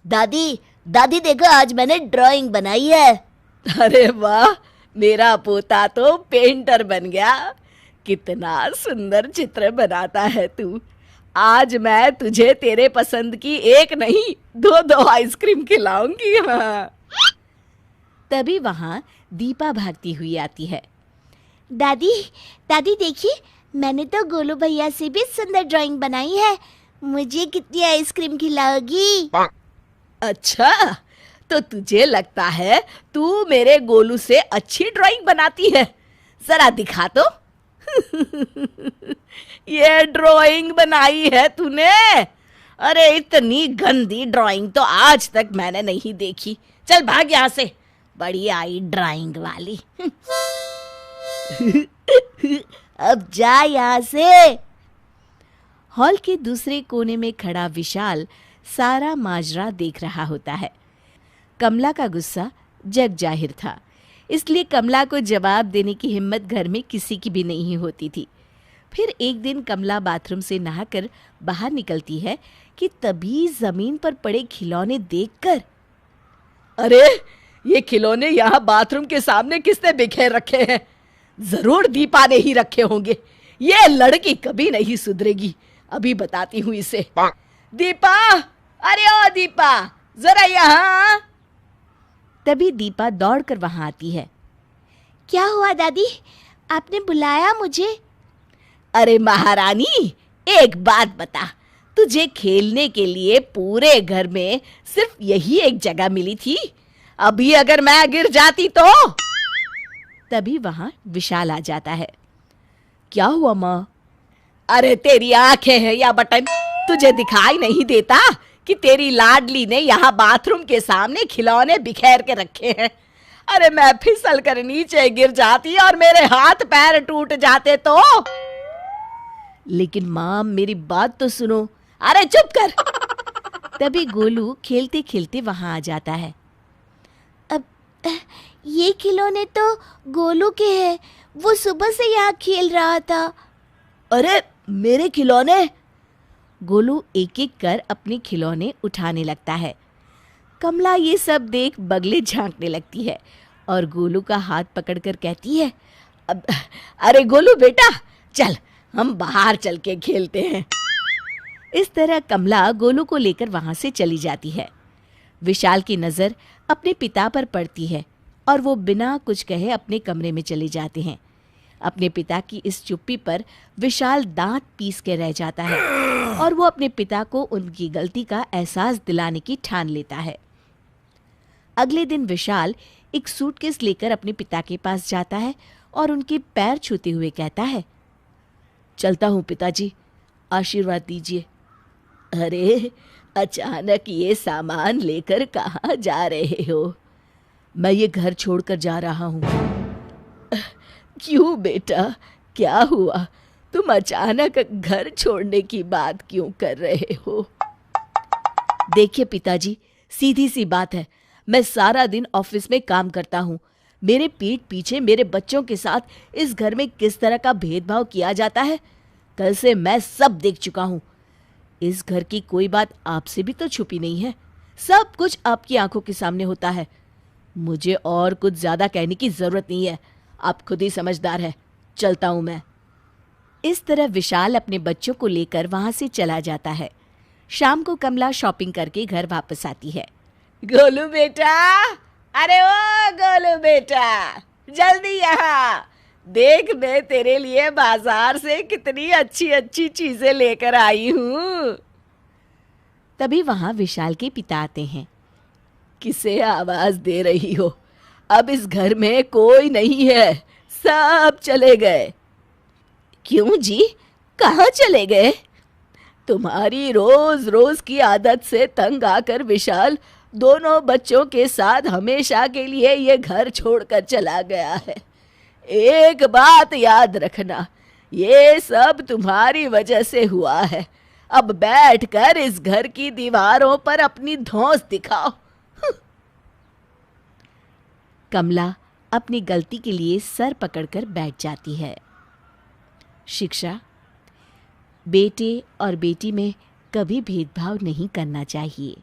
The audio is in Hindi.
दादी, दादी देखो आज मैंने ड्राइंग बनाई है। अरे वाह, मेरा पोता तो पेंटर बन गया। कितना सुंदर चित्र बनाता है तू। आज मैं तुझे तेरे पसंद की एक नहीं, दो दो आइसक्रीम खिलाऊंगी। हाँ। तभी वहां दीपा भागती हुई आती है। दादी, दादी देखिए, मैंने तो गोलू भैया से भी सुंदर ड्राइंग बनाई है। मुझे कितनी आइसक्रीम खिलाओगी? अच्छा, तो तुझे लगता है तू मेरे गोलू से अच्छी ड्राइंग बनाती है? जरा दिखा तो। ये ड्राइंग बनाई है तूने? अरे इतनी गंदी ड्राइंग तो आज तक मैंने नहीं देखी। चल भाग यहाँ से, बड़ी आई ड्राइंग वाली। अब जा यहाँ से। हॉल के दूसरे कोने में खड़ा विशाल सारा माजरा देख रहा होता है। कमला का गुस्सा जग जाहिर था, इसलिए कमला को जवाब देने की हिम्मत घर में किसी की भी नहीं होती थी। फिर एक दिन कमला बाथरूम से नहाकर बाहर निकलती है कि तभी जमीन पर पड़े खिलौने देखकर, अरे ये खिलौने यहाँ बाथरूम के सामने किसने बिखेर रखे हैं? जरूर दीपा ने ही रखे होंगे। ये लड़की कभी नहीं सुधरेगी, अभी बताती हूँ इसे। दीपा, अरे ओ दीपा, जरा यहाँ। तभी दीपा दौड़कर वहां आती है। क्या हुआ दादी, आपने बुलाया मुझे? अरे महारानी, एक बात बता, तुझे खेलने के लिए पूरे घर में सिर्फ यही एक जगह मिली थी? अभी अगर मैं गिर जाती तो? तभी वहां विशाल आ जाता है। क्या हुआ माँ? अरे तेरी आंखें हैं या बटन, तुझे दिखाई नहीं देता कि तेरी लाडली ने यहाँ बाथरूम के सामने खिलौने बिखेर के रखे हैं? अरे मैं फिसल कर नीचे गिर जाती और मेरे हाथ पैर टूट जाते तो? लेकिन माँ मेरी बात तो सुनो। अरे चुप कर। तभी गोलू खेलते खेलते वहां आ जाता है। अब ये खिलौने तो गोलू के हैं, वो सुबह से यहाँ खेल रहा था। अरे मेरे खिलौने? गोलू एक एक कर अपने खिलौने उठाने लगता है। कमला ये सब देख बगले झांकने लगती है और गोलू का हाथ पकड़कर कहती है, अरे गोलू बेटा, चल हम बाहर चल के खेलते हैं। इस तरह कमला गोलू को लेकर वहां से चली जाती है। विशाल की नजर अपने पिता पर पड़ती है और वो बिना कुछ कहे अपने कमरे में चले जाते हैं। अपने पिता की इस चुप्पी पर विशाल दांत पीस के रह जाता है और वो अपने पिता को उनकी गलती का एहसास दिलाने की ठान लेता है। अगले दिन विशाल एक सूटकेस लेकर अपने पिता के पास जाता है और उनके पैर छूते हुए कहता है, चलता हूँ पिताजी, आशीर्वाद दीजिए। अरे अचानक ये सामान लेकर कहाँ जा रहे हो? मैं ये घर छोड़कर जा रहा हूँ। क्यों बेटा, क्या हुआ? तुम अचानक घर छोड़ने की बात क्यों कर रहे हो? देखिए पिताजी, सीधी सी बात है, मैं सारा दिन ऑफिस में काम करता हूँ। मेरे पीठ पीछे मेरे बच्चों के साथ इस घर में किस तरह का भेदभाव किया जाता है, कल से मैं सब देख चुका हूँ। इस घर की कोई बात आपसे भी तो छुपी नहीं है, सब कुछ आपकी आंखों के सामने होता है। मुझे और कुछ ज्यादा कहने की जरूरत नहीं है, आप खुद ही समझदार है। चलता हूं मैं। इस तरह विशाल अपने बच्चों को लेकर वहां से चला जाता है। शाम को कमला शॉपिंग करके घर वापस आती है। गोलू बेटा, अरे ओ गोलू बेटा, जल्दी यहाँ देख, मैं तेरे लिए बाजार से कितनी अच्छी अच्छी चीजें लेकर आई हूँ। तभी वहां विशाल के पिता आते हैं। किसे आवाज दे रही हो? अब इस घर में कोई नहीं है, सब चले गए। क्यों जी, कहाँ चले गए? तुम्हारी रोज रोज की आदत से तंग आकर विशाल दोनों बच्चों के साथ हमेशा के लिए ये घर छोड़कर चला गया है। एक बात याद रखना, ये सब तुम्हारी वजह से हुआ है। अब बैठकर इस घर की दीवारों पर अपनी धौंस दिखाओ। कमला अपनी गलती के लिए सर पकड़कर बैठ जाती है। शिक्षा, बेटे और बेटी में कभी भेदभाव नहीं करना चाहिए।